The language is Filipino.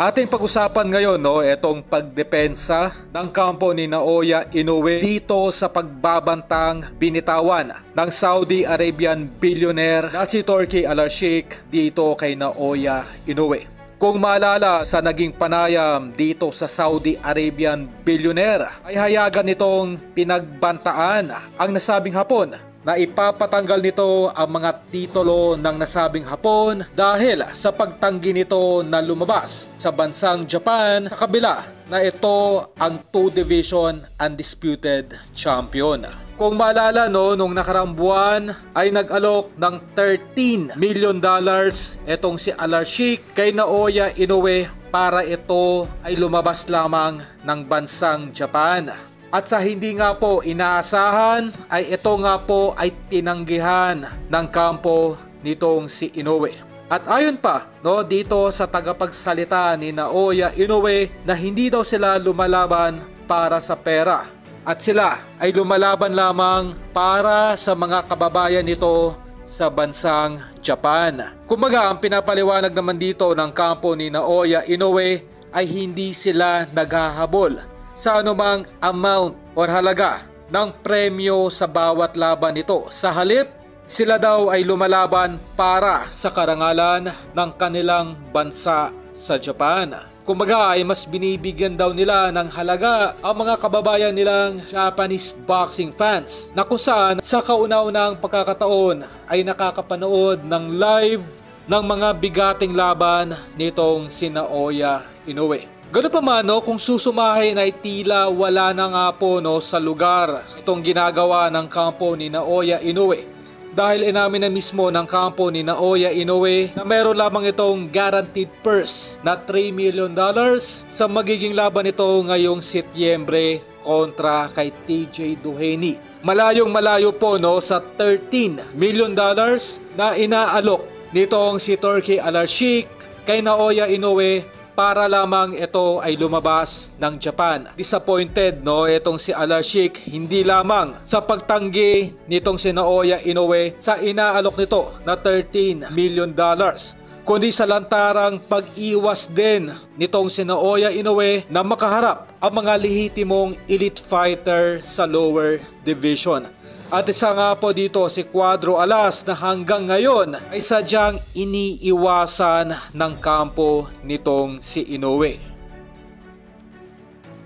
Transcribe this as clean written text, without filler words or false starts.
Ating pag-usapan ngayon itong pagdepensa ng kampo ni Naoya Inoue dito sa pagbabantang binitawan ng Saudi Arabian billionaire na si Turki Al-Sheikh dito kay Naoya Inoue. Kung maalala sa naging panayam dito sa Saudi Arabian billionaire ay hayagan nitong pinagbantaan ang nasabing Hapon na ipapatanggal nito ang mga titulo ng nasabing Hapon dahil sa pagtanggi nito na lumabas sa bansang Japan sa kabila na ito ang 2-division undisputed champion. Kung maalala nung nakaraang buwan ay nag-alok ng $13 million itong si Al-Sheikh kay Naoya Inoue para ito ay lumabas lamang ng bansang Japan. At sa hindi nga po inaasahan ay ito nga po ay tinanggihan ng kampo nitong si Inoue. At ayon pa dito sa tagapagsalita ni Naoya Inoue na hindi daw sila lumalaban para sa pera. At sila ay lumalaban lamang para sa mga kababayan nito sa bansang Japan. Kumbaga ang pinapaliwanag naman dito ng kampo ni Naoya Inoue ay hindi sila naghahabol sa anumang amount or halaga ng premyo sa bawat laban nito. Sa halip, sila daw ay lumalaban para sa karangalan ng kanilang bansa sa Japan. Kumbaga ay mas binibigyan daw nila ng halaga ang mga kababayan nilang Japanese boxing fans na kung saan sa kauna-unang pagkakataon ay nakakapanood ng live ng mga bigating laban nitong si Naoya Inoue. Ganoon pa man kung susumahin ay tila wala na nga po sa lugar itong ginagawa ng kampo ni Naoya Inoue. Dahil inamin na mismo ng kampo ni Naoya Inoue na meron lamang itong guaranteed purse na $3 million sa magiging laban nito ngayong Setyembre kontra kay TJ Duhaney. Malayong malayo po sa $13 million na inaalok nitong si Turki Al-Sheikh kay Naoya Inoue para lamang ito ay lumabas ng Japan. Disappointed itong si Al-Sheikh hindi lamang sa pagtanggi nitong si Naoya Inoue sa inaalok nito na $13 million kundi sa lantarang pag-iwas din nitong si Naoya Inoue na makaharap ang mga lehitimong elite fighter sa lower division. At isa nga po dito si Cuadro Alas na hanggang ngayon ay sadyang iniiwasan ng kampo nitong si Inoue.